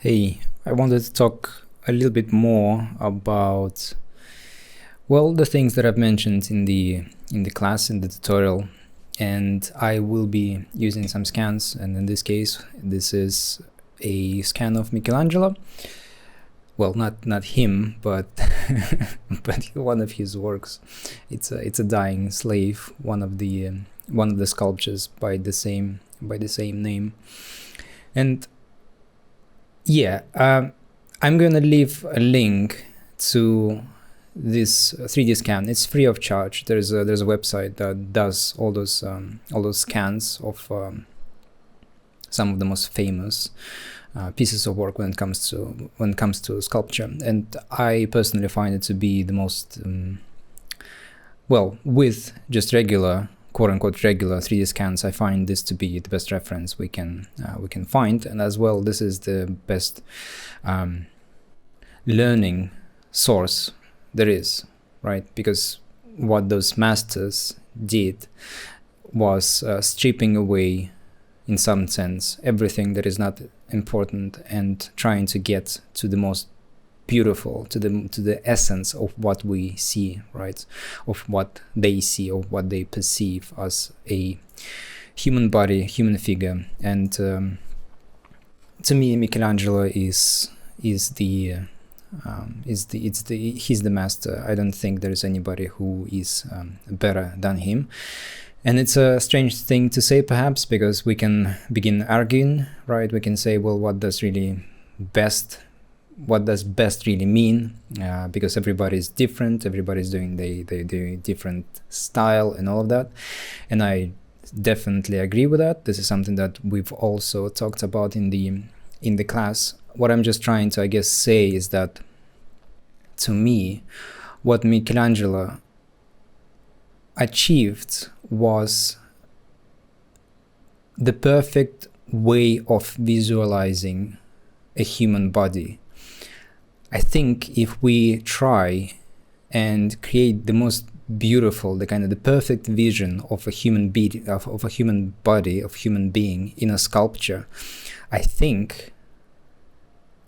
Hey, I wanted to talk a little bit more about, well, the things that I've mentioned in the class, in the tutorial, and I will be using some scans, and in this case, this is a scan of Michelangelo. Well, not him, but but one of his works. It's a dying slave, one of the sculptures by the same name, and yeah, I'm gonna leave a link to this 3D scan. It's free of charge. There's a website that does all those scans of some of the most famous pieces of work when it comes to sculpture, and I personally find it to be the most well, with just regular quote-unquote regular 3D scans, I find this to be the best reference we can find, and as well, this is the best learning source there is, right? Because what those masters did was stripping away, in some sense, everything that is not important and trying to get to the most beautiful, to the essence of what we see, right? Of what they see, of what they perceive as a human body, human figure. And to me, Michelangelo he's the master. I don't think there is anybody who is better than him. And it's a strange thing to say, perhaps, because we can begin arguing, right? We can say, well, what does best really mean? Because everybody is different, everybody's doing their different style and all of that, and I definitely agree with that. This is something that we've also talked about in the class. What I'm just trying to, I guess, say is that, to me, what Michelangelo achieved was the perfect way of visualizing a human body. I think if we try and create the most beautiful, the perfect vision of a human being, of a human body, of human being in a sculpture, I think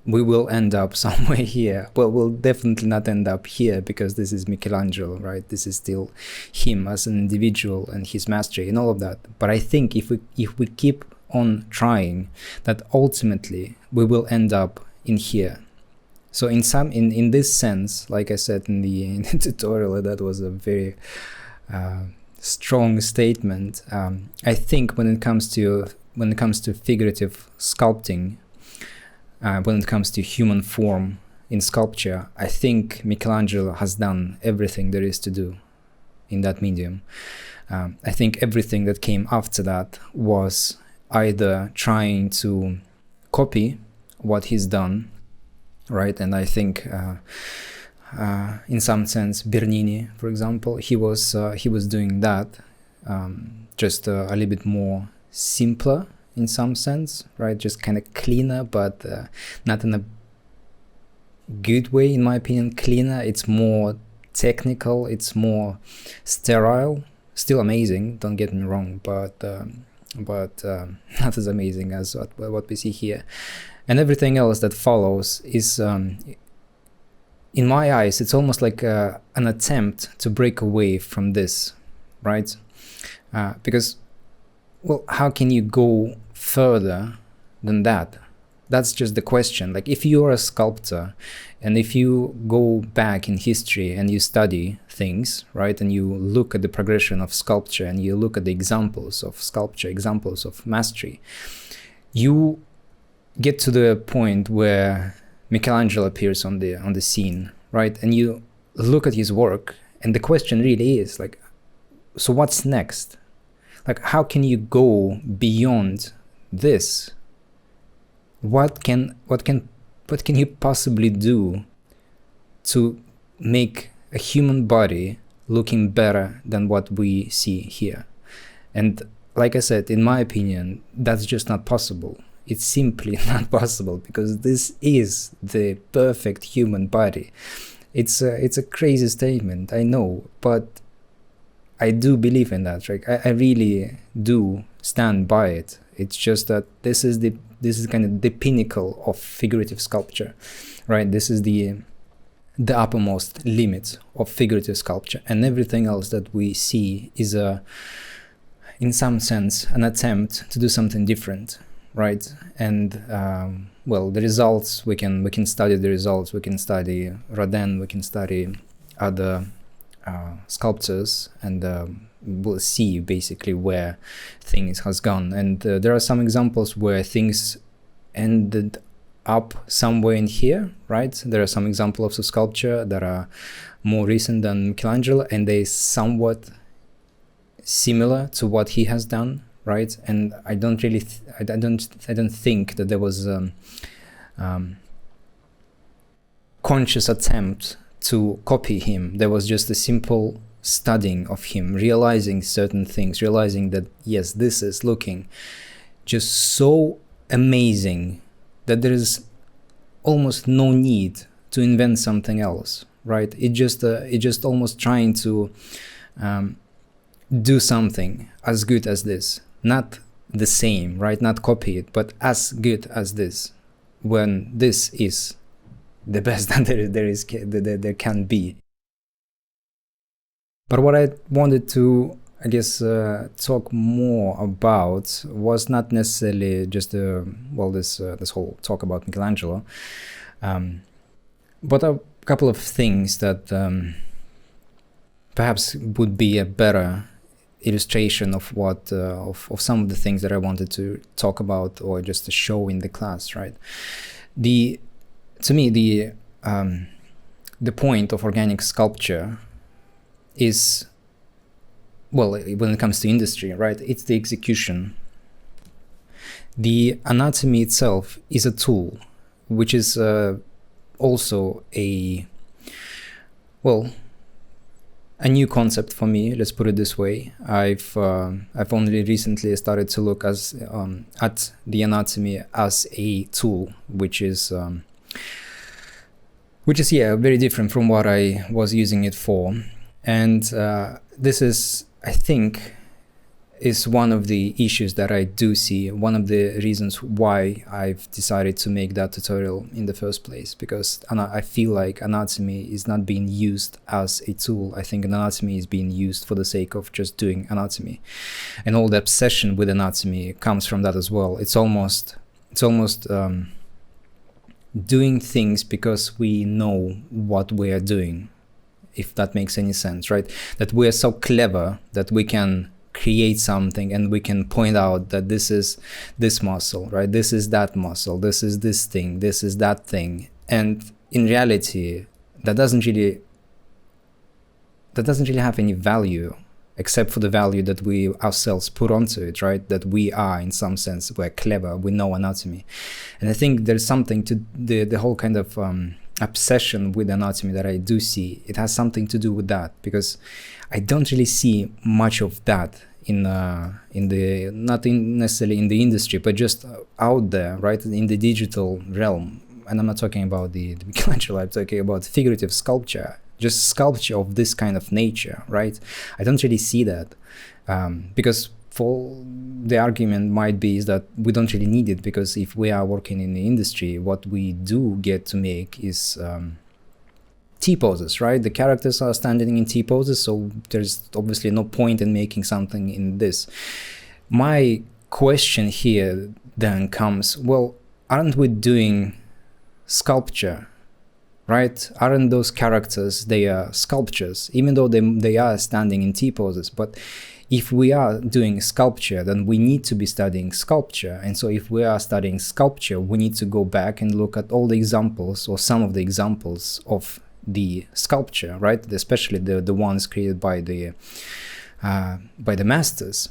we will end up somewhere here. Well, we'll definitely not end up here, because this is Michelangelo, right? This is still him as an individual and his mastery and all of that. But I think if we keep on trying, that ultimately we will end up in here. So in this sense, like I said in the tutorial, that was a very strong statement. I think when it comes to figurative sculpting, when it comes to human form in sculpture, I think Michelangelo has done everything there is to do in that medium. I think everything that came after that was either trying to copy what he's done, right? And I think in some sense, Bernini, for example, he was doing that, just a little bit more simpler in some sense, right? Just kind of cleaner, but not in a good way, in my opinion. Cleaner, it's more technical, it's more sterile, still amazing, don't get me wrong, but not as amazing as what we see here. And everything else that follows is, in my eyes, it's almost like an attempt to break away from this, right? Because, well, how can you go further than that? That's just the question. Like, if you're a sculptor and if you go back in history and you study things, right, and you look at the progression of sculpture and you look at the examples of sculpture, examples of mastery, you get to the point where Michelangelo appears on the scene, right? And you look at his work, and the question really is, like, so what's next? Like, how can you go beyond this? What can you possibly do to make a human body looking better than what we see here? And like I said, in my opinion, that's just not possible. It's simply not possible, because this is the perfect human body. It's a crazy statement, I know, but I do believe in that. Like, I really do stand by it. It's just that this is the This is kind of the pinnacle of figurative sculpture, right? This is the uppermost limit of figurative sculpture, and everything else that we see is in some sense an attempt to do something different, right? And well, the results, we can study the results. We can study Rodin, we can study other sculptors, and we'll see basically where things has gone. And there are some examples where things ended up somewhere in here, right? There are some examples of sculpture that are more recent than Michelangelo, and they somewhat similar to what he has done, right? And I don't really I don't think that there was conscious attempt to copy him. There was just a simple studying of him, realizing certain things, realizing that yes, this is looking just so amazing that there is almost no need to invent something else, right? It just almost trying to do something as good as this, not the same, right? Not copy it, but as good as this, when this is the best that there can be. But what I wanted to, I guess, talk more about was not necessarily just this whole talk about Michelangelo, but a couple of things that perhaps would be a better illustration of what of some of the things that I wanted to talk about or just to show in the class, right? To me, the point of organic sculpture is, well, when it comes to industry, right, it's the execution. The anatomy itself is a tool, which is also a new concept for me. Let's put it this way. I've only recently started to look at the anatomy as a tool, which is very different from what I was using it for. And this is, I think, is one of the issues that I do see, one of the reasons why I've decided to make that tutorial in the first place, because I feel like anatomy is not being used as a tool. I think anatomy is being used for the sake of just doing anatomy, and all the obsession with anatomy comes from that as well. It's almost doing things because we know what we are doing, if that makes any sense, right? That we are so clever that we can create something and we can point out that this is this muscle, right? This is that muscle, this is this thing, this is that thing. And in reality, that doesn't really have any value, except for the value that we ourselves put onto it, right? That we are, in some sense, we're clever, we know anatomy. And I think there's something to the whole kind of obsession with anatomy that I do see. It has something to do with that, because I don't really see much of that in the not necessarily in the industry, but just out there, right, in the digital realm. And I'm not talking about the Michelangelo, I'm talking about figurative sculpture, just sculpture of this kind of nature, right? I don't really see that, because for the argument might be is that we don't really need it, because if we are working in the industry, what we do get to make is T-poses, right? The characters are standing in T-poses, so there's obviously no point in making something in this. My question here then comes, well, aren't we doing sculpture, right? Aren't those characters, they are sculptures, even though they are standing in T-poses? But if we are doing sculpture, then we need to be studying sculpture. And so if we are studying sculpture, we need to go back and look at all the examples, or some of the examples of the sculpture, right? Especially the ones created by the masters.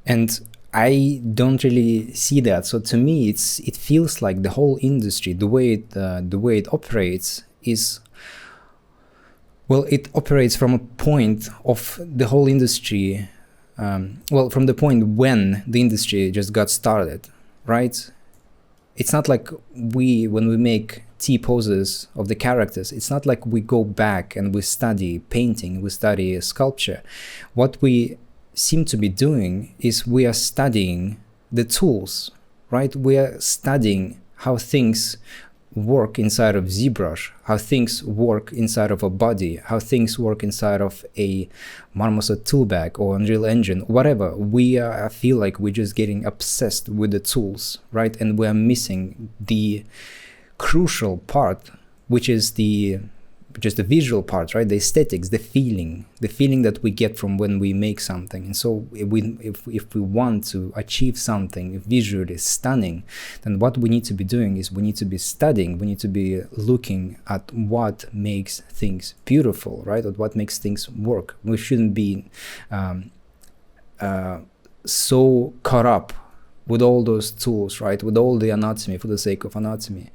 And I don't really see that. So to me, it feels like the whole industry, the way it operates is, well, it operates from a point of the whole industry, from the point when the industry just got started, right? It's not like when we make T-poses of the characters, it's not like we go back and we study painting, we study sculpture. What we seem to be doing is we are studying the tools, right? We are studying how things work inside of ZBrush, how things work inside of a body, how things work inside of a Marmoset toolbag or Unreal Engine, whatever. I feel like we're just getting obsessed with the tools, right? And we're missing the crucial part, which is just the visual part, right? The aesthetics, the feeling that we get from when we make something. And so if we want to achieve something visually stunning, then what we need to be doing is we need to be studying, we need to be looking at what makes things beautiful, right? At what makes things work. We shouldn't be so caught up with all those tools, right? With all the anatomy for the sake of anatomy.